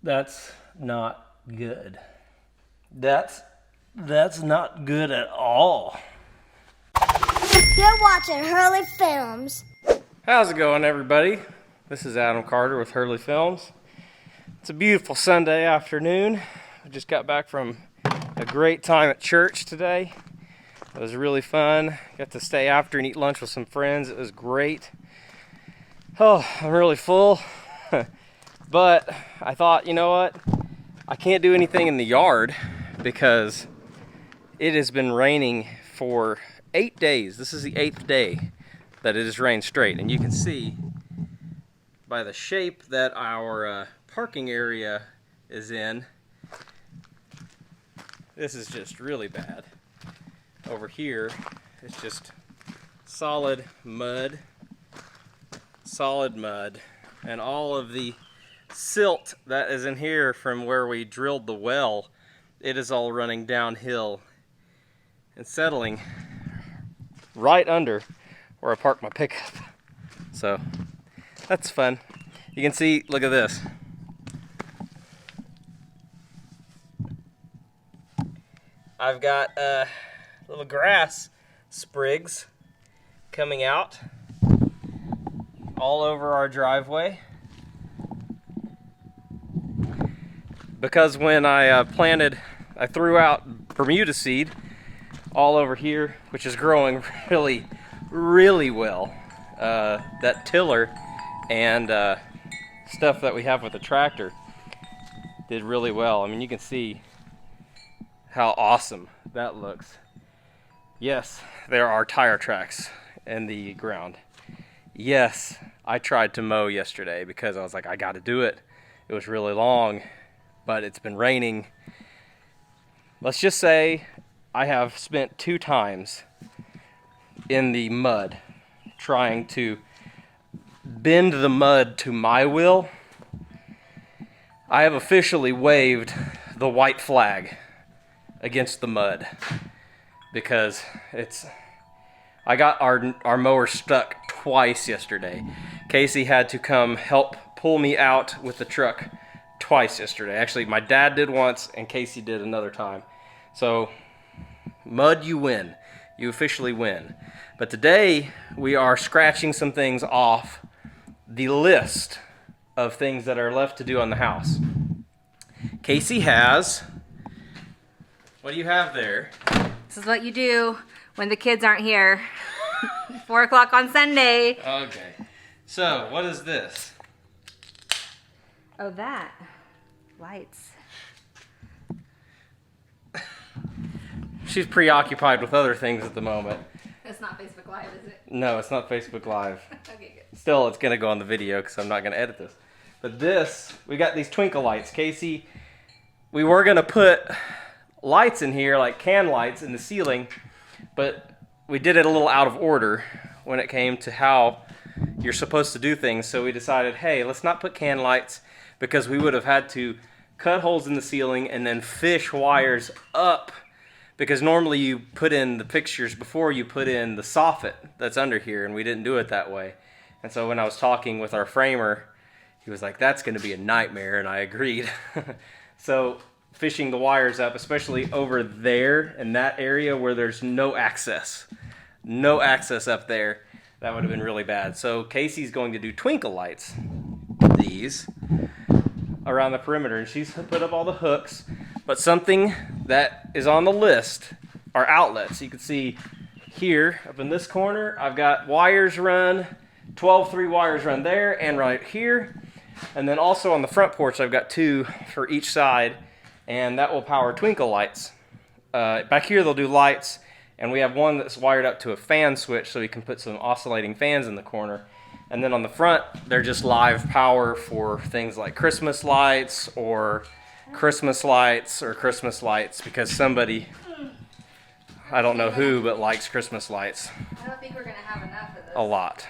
That's not good. That's not good at all. You're watching Hurley Films. How's it going, everybody? This is Adam Carter with Hurley Films. It's a beautiful Sunday afternoon. I just got back from a great time at church today. It was really fun. Got to stay after and eat lunch with some friends. It was great. Oh, I'm really full. But I thought, you know what? I can't do anything in the yard because it has been raining for 8 days. This is the 8th day that it has rained straight. And you can see by the shape that our parking area is in, this is just really bad. Over here, it's just solid mud, and all of the silt that is in here from where we drilled the well, it is all running downhill and settling right under where I park my pickup. So that's fun. You can see, look at this. I've got little grass sprigs coming out all over our driveway. Because when I I threw out Bermuda seed all over here, which is growing really, really well. That tiller and stuff that we have with the tractor did really well. I mean, you can see how awesome that looks. Yes, there are tire tracks in the ground. Yes, I tried to mow yesterday because I was like, I gotta do it. It was really long, but it's been raining. Let's just say I have spent 2 times in the mud trying to bend the mud to my will. I have officially waved the white flag against the mud because I got our mower stuck twice yesterday. Casey had to come help pull me out with the truck twice yesterday. Actually, my dad did once and Casey did another time. So, mud, you win. You officially win. But today, we are scratching some things off the list of things that are left to do on the house. Casey has... What do you have there? This is what you do when the kids aren't here. 4 o'clock on Sunday. Okay. So, what is this? Oh, that. Lights. She's preoccupied with other things at the moment. It's not Facebook Live, is it? No, it's not Facebook Live. Okay, good. Still, it's going to go on the video because I'm not going to edit this. But this, we got these twinkle lights. Casey, we were going to put lights in here, like can lights in the ceiling, but we did it a little out of order when it came to how you're supposed to do things. So we decided, hey, let's not put can lights because we would have had to cut holes in the ceiling and then fish wires up, because normally you put in the fixtures before you put in the soffit that's under here, and we didn't do it that way. And so when I was talking with our framer, he was like, that's going to be a nightmare, and I agreed. So fishing the wires up, especially over there in that area where there's no access up there, that would have been really bad. So Casey's going to do twinkle lights, these, around the perimeter, and she's put up all the hooks. But something that is on the list are outlets. You can see here up in this corner, I've got wires run, 12-3 wires run there and right here. And then also on the front porch, I've got 2 for each side, and that will power twinkle lights. Back here they'll do lights, and we have one that's wired up to a fan switch so we can put some oscillating fans in the corner. And then on the front, they're just live power for things like Christmas lights or Christmas lights, because somebody, I don't know who, but likes Christmas lights. I don't think we're going to have enough of this. A lot.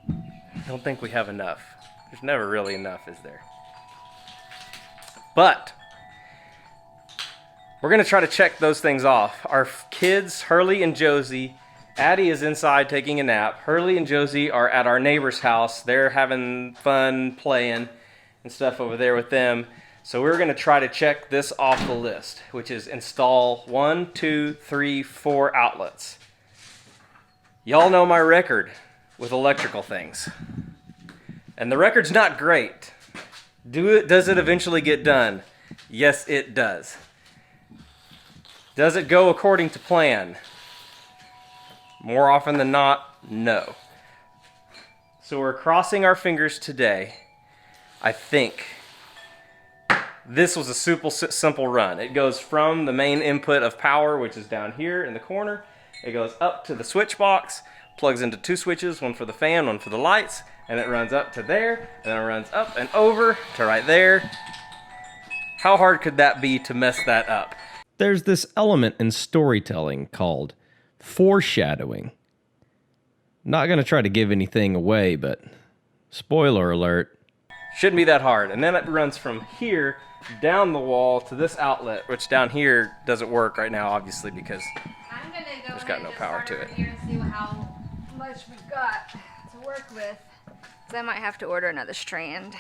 I don't think we have enough. There's never really enough, is there? But we're going to try to check those things off. Our kids, Hurley and Josie, Addie is inside taking a nap. Hurley and Josie are at our neighbor's house. They're having fun playing and stuff over there with them. So we're going to try to check this off the list, which is install 1, 2, 3, 4 outlets. Y'all know my record with electrical things. And the record's not great. Does it eventually get done? Yes, it does. Does it go according to plan? More often than not, no. So we're crossing our fingers today. I think this was a simple run. It goes from the main input of power, which is down here in the corner. It goes up to the switch box, plugs into 2 switches, one for the fan, one for the lights, and it runs up to there, and then it runs up and over to right there. How hard could that be to mess that up? There's this element in storytelling called foreshadowing. Not going to try to give anything away, but spoiler alert. Shouldn't be that hard. And then it runs from here down the wall to this outlet, which down here doesn't work right now, obviously, because I'm gonna go there's got no power to it. Here and see how much we've got to work with. Because I might have to order another strand.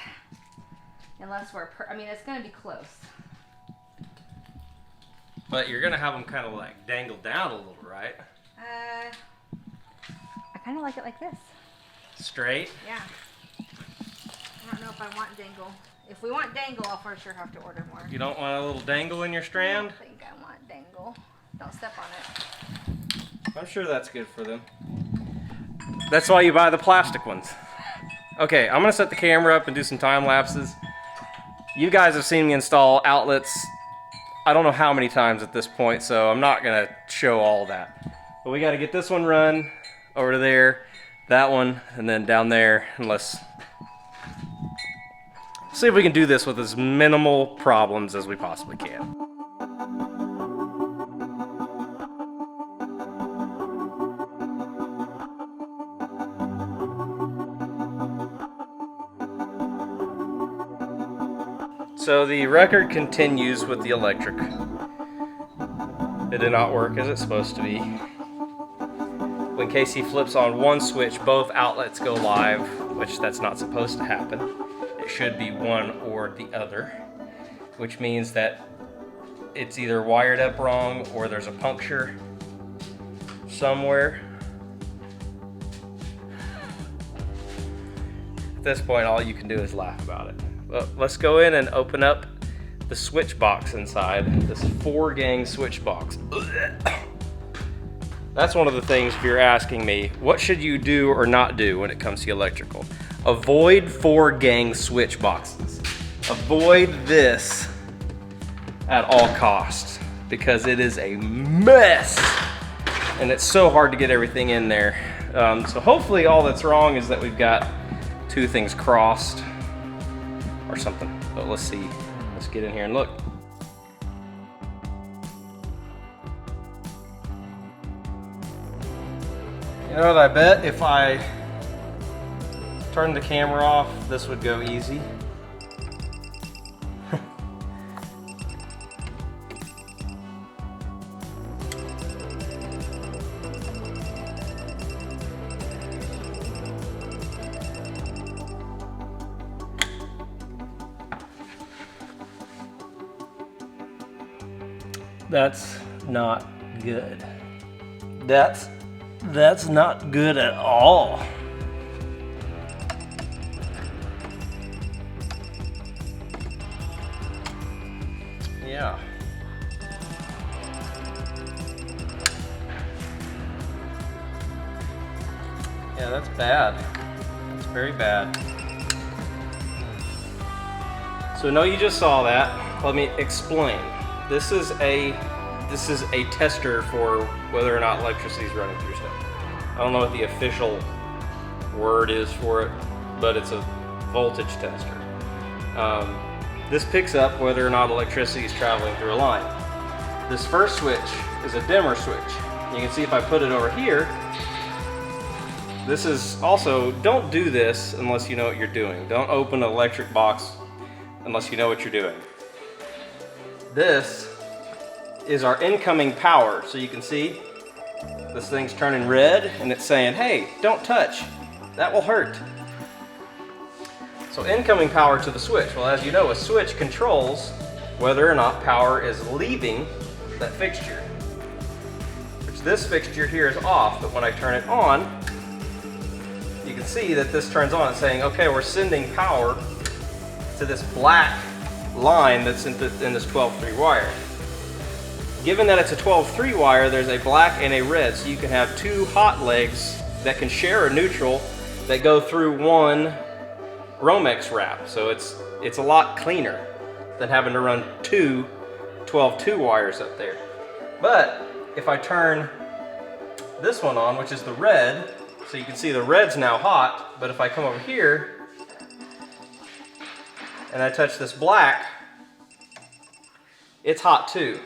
Unless we're, I mean, it's gonna be close. But you're going to have them kind of like dangle down a little, right? I kind of like it like this. Straight? Yeah. I don't know if I want dangle. If we want dangle, I'll for sure have to order more. You don't want a little dangle in your strand? I don't think I want dangle. Don't step on it. I'm sure that's good for them. That's why you buy the plastic ones. Okay, I'm going to set the camera up and do some time lapses. You guys have seen me install outlets I don't know how many times at this point, so I'm not going to show all that. But we got to get this one run over to there, that one, and then down there, and let's see if we can do this with as minimal problems as we possibly can. So the record continues with the electric. It did not work as it's supposed to be. When Casey flips on one switch, both outlets go live, which that's not supposed to happen. It should be one or the other, which means that it's either wired up wrong or there's a puncture somewhere. At this point, all you can do is laugh about it. Well, let's go in and open up the switch box inside, this 4-gang switch box. That's one of the things, if you're asking me, what should you do or not do when it comes to electrical? Avoid 4-gang switch boxes. Avoid this at all costs because it is a mess and it's so hard to get everything in there. So hopefully all that's wrong is that we've got 2 things crossed or something, but let's see. Let's get in here and look. You know what, I bet if I turned the camera off, this would go easy. That's not good. That's not good at all. Yeah. Yeah, that's bad. That's very bad. So I know you just saw that. Let me explain. This is a tester for whether or not electricity is running through stuff. I don't know what the official word is for it, but it's a voltage tester. This picks up whether or not electricity is traveling through a line. This first switch is a dimmer switch. You can see if I put it over here, this is also, don't do this unless you know what you're doing. Don't open an electric box unless you know what you're doing. This is our incoming power. So you can see this thing's turning red and it's saying, hey, don't touch. That will hurt. So incoming power to the switch. Well, as you know, a switch controls whether or not power is leaving that fixture. Which this fixture here is off, but when I turn it on, you can see that this turns on. It's saying, okay, we're sending power to this black line that's in this 12-3 wire. Given that it's a 12-3 wire, there's a black and a red, so you can have two hot legs that can share a neutral that go through one Romex wrap. So it's a lot cleaner than having to run two 12-2 wires up there. But if I turn this one on, which is the red, so you can see the red's now hot, but if I come over here and I touch this black, it's hot too.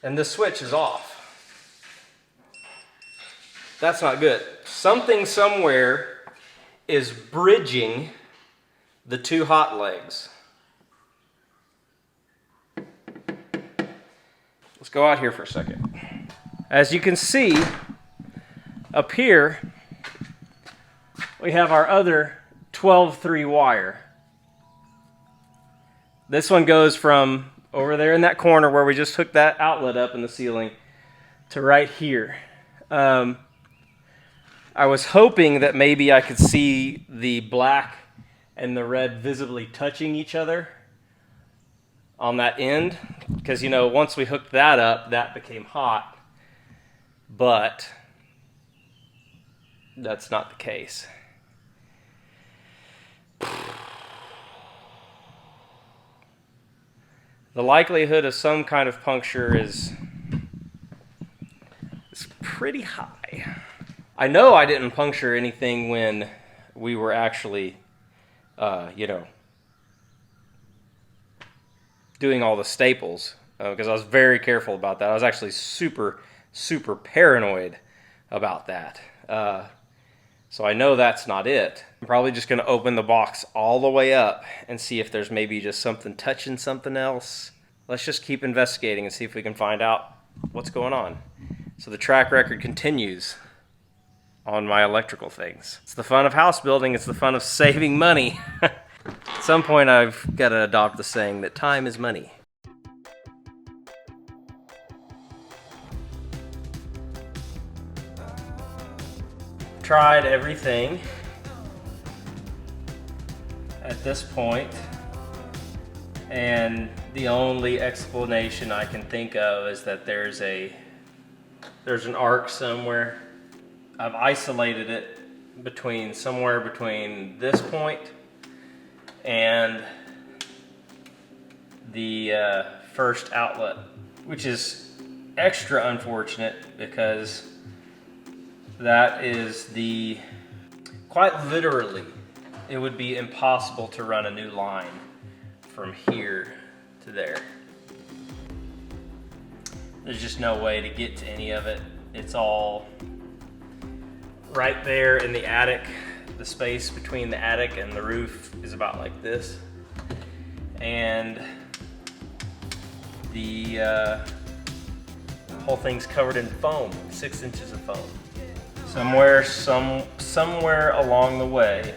And this switch is off. That's not good. Something somewhere is bridging the two hot legs. Let's go out here for a second. As you can see, up here, we have our other 12-3 wire. This one goes from over there in that corner where we just hooked that outlet up in the ceiling to right here. I was hoping that maybe I could see the black and the red visibly touching each other on that end, because you know, once we hooked that up, that became hot, but that's not the case. The likelihood of some kind of puncture is pretty high. I know I didn't puncture anything when we were actually, doing all the staples, because I was very careful about that. I was actually super, super paranoid about that. So I know that's not it. I'm probably just going to open the box all the way up and see if there's maybe just something touching something else. Let's just keep investigating and see if we can find out what's going on. So the track record continues on my electrical things. It's the fun of house building. It's the fun of saving money. At some point I've got to adopt the saying that time is money. Tried everything at this point, and the only explanation I can think of is that there's an arc somewhere. I've isolated it somewhere between this point and the first outlet, which is extra unfortunate because that is quite literally, it would be impossible to run a new line from here to there. There's just no way to get to any of it. It's all right there in the attic. The space between the attic and the roof is about like this. And the whole thing's covered in foam, 6 inches of foam. Somewhere along the way,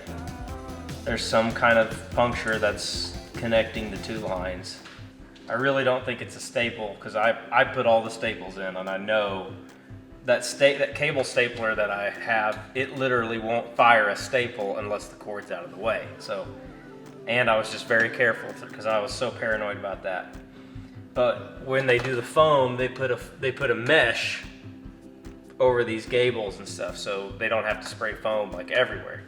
there's some kind of puncture that's connecting the two lines. I really don't think it's a staple, because I put all the staples in, and I know that cable stapler that I have, it literally won't fire a staple unless the cord's out of the way. So, and I was just very careful because I was so paranoid about that. But when they do the foam, they put a mesh over these gables and stuff, so they don't have to spray foam like everywhere.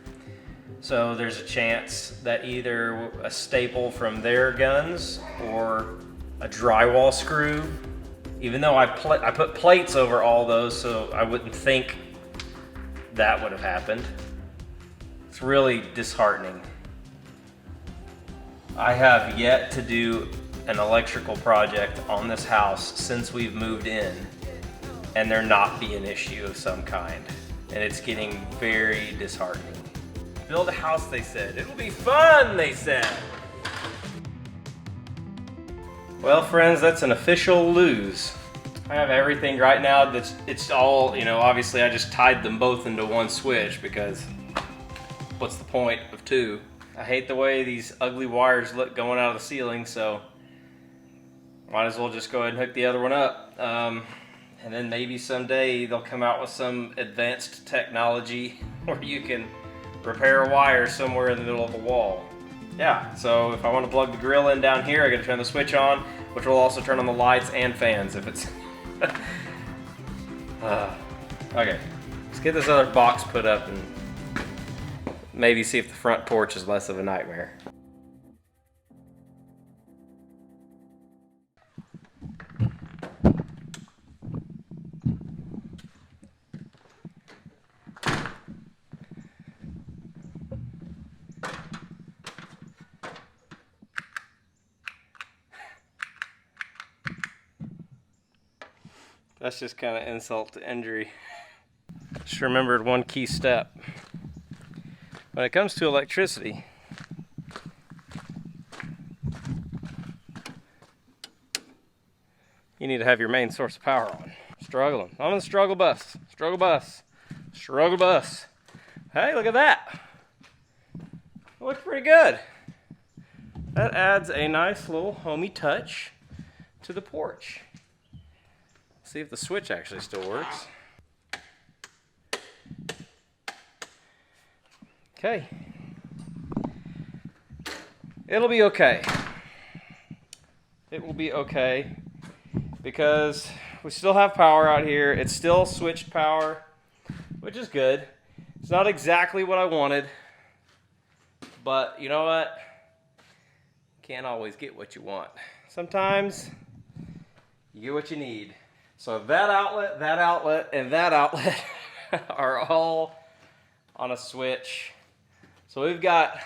So there's a chance that either a staple from their guns or a drywall screw, even though I put plates over all those so I wouldn't think that would have happened. It's really disheartening. I have yet to do an electrical project on this house since we've moved in and there not be an issue of some kind. And it's getting very disheartening. Build a house, they said. It'll be fun, they said. Well, friends, that's an official lose. I have everything right now. It's all, obviously I just tied them both into one switch because what's the point of 2? I hate the way these ugly wires look going out of the ceiling, so might as well just go ahead and hook the other one up. And then maybe someday they'll come out with some advanced technology where you can repair a wire somewhere in the middle of the wall. Yeah, so if I want to plug the grill in down here, I gotta turn the switch on, which will also turn on the lights and fans if it's... Okay, let's get this other box put up and maybe see if the front porch is less of a nightmare. That's just kind of insult to injury. Just remembered one key step. When it comes to electricity, you need to have your main source of power on. Struggling. I'm on the struggle bus. Struggle bus. Struggle bus. Hey, look at that. It looks pretty good. That adds a nice little homey touch to the porch. See if the switch actually still works. Okay. It'll be okay. It will be okay because we still have power out here. It's still switched power, which is good. It's not exactly what I wanted, but you know what? Can't always get what you want. Sometimes you get what you need. So that outlet, and that outlet are all on a switch. So we've got 1, 2,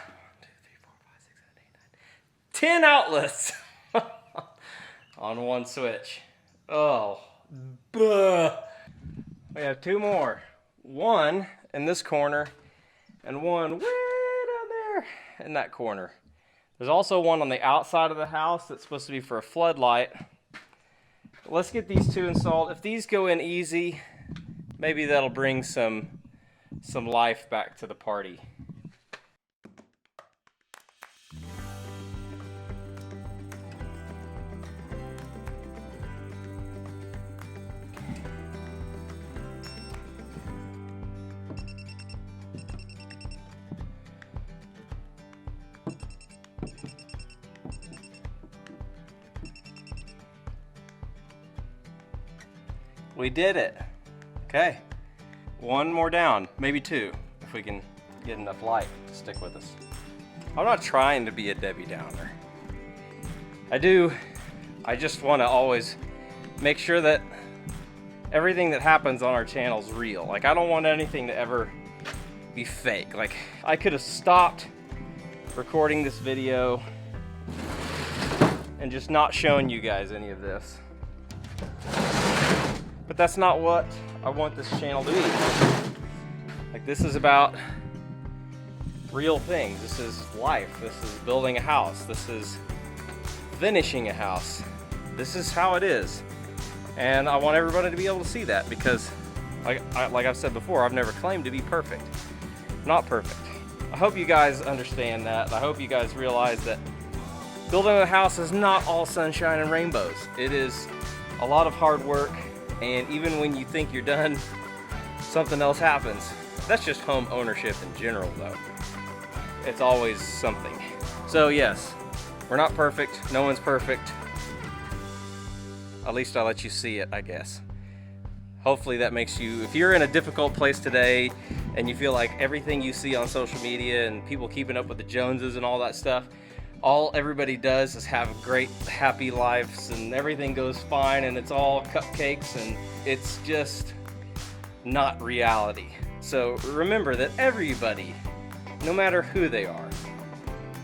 3, 4, 5, 6, 7, 8, 9, 10 outlets on one switch. Oh, buh. We have 2 more. One in this corner and one way down there in that corner. There's also one on the outside of the house that's supposed to be for a floodlight. Let's get these 2 installed. If these go in easy, maybe that'll bring some life back to the party. We did it. Okay. 1 more down, maybe 2, if we can get enough light to stick with us. I'm not trying to be a Debbie Downer. I just want to always make sure that everything that happens on our channel is real. Like, I don't want anything to ever be fake. Like, I could have stopped recording this video and just not shown you guys any of this. But that's not what I want this channel to be. Like, this is about real things. This is life. This is building a house. This is finishing a house. This is how it is. And I want everybody to be able to see that because, like I've said before, I've never claimed to be perfect. I'm not perfect. I hope you guys understand that. I hope you guys realize that building a house is not all sunshine and rainbows. It is a lot of hard work. And even when you think you're done, something else happens. That's just home ownership in general, though. It's always something. So yes, we're not perfect. No one's perfect. At least I'll let you see it, I guess. Hopefully that makes you, if you're in a difficult place today and you feel like everything you see on social media and people keeping up with the Joneses and all that stuff, all everybody does is have great, happy lives and everything goes fine and it's all cupcakes and it's just not reality. So remember that everybody, no matter who they are,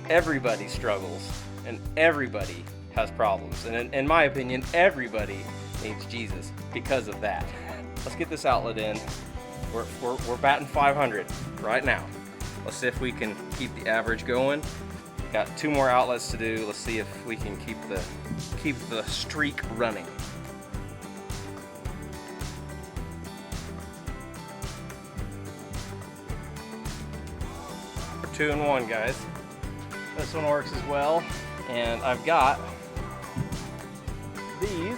everybody struggles and everybody has problems. And in my opinion, everybody needs Jesus because of that. Let's get this outlet in. We're batting 500 right now. Let's see if we can keep the average going. Got 2 more outlets to do. Let's see if we can keep the streak running. 2-in-1, guys. This one works as well. And I've got these.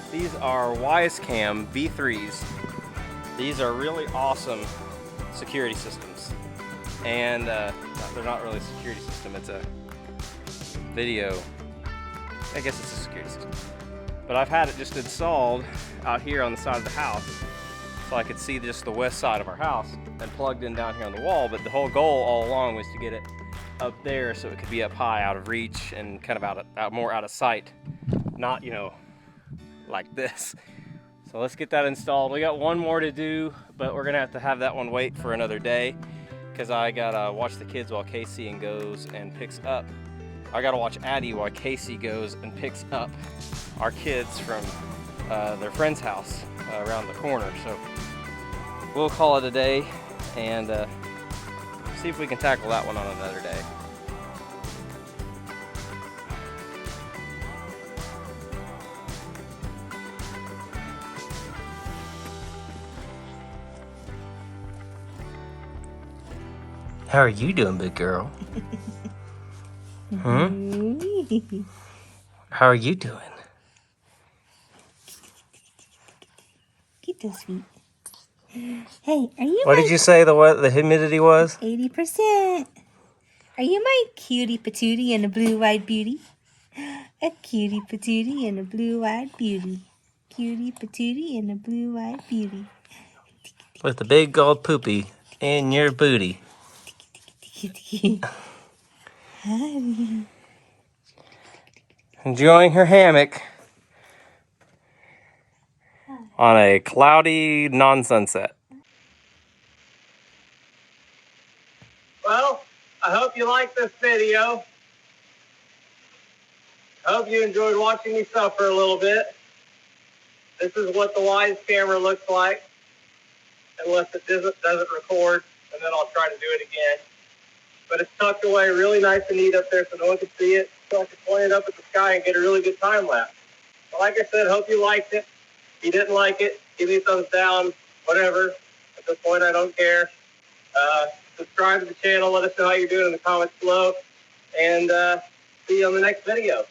These are Wisecam V3s. These are really awesome security systems. And they're not really a security system, it's a video. I guess it's a security system. But I've had it just installed out here on the side of the house so I could see just the west side of our house and plugged in down here on the wall. But the whole goal all along was to get it up there so it could be up high, out of reach, and kind of more out of sight. Not, you know, like this. So let's get that installed. We got one more to do, but we're gonna have that one wait for another day because I gotta watch the kids while Casey goes and picks up. I gotta watch Addie while Casey goes and picks up our kids from their friend's house around the corner. So we'll call it a day and see if we can tackle that one on another day. How are you doing, big girl? How are you doing? Get so sweet. Hey, are you What did you say the humidity was? 80%. Are you my cutie patootie and a blue-eyed beauty? A cutie patootie and a blue-eyed beauty. Cutie patootie and a blue-eyed beauty. With the big gold poopy in your booty. Enjoying her hammock on a cloudy non-sunset. Well, I hope you liked this video. I hope you enjoyed watching me suffer a little bit. This is what the Wise camera looks like, unless it doesn't record, and then I'll try to do it again. But it's tucked away really nice and neat up there so no one can see it. So I can point it up at the sky and get a really good time lapse. But like I said, hope you liked it. If you didn't like it, give me a thumbs down, whatever. At this point, I don't care. Subscribe to the channel. Let us know how you're doing in the comments below. And see you on the next video.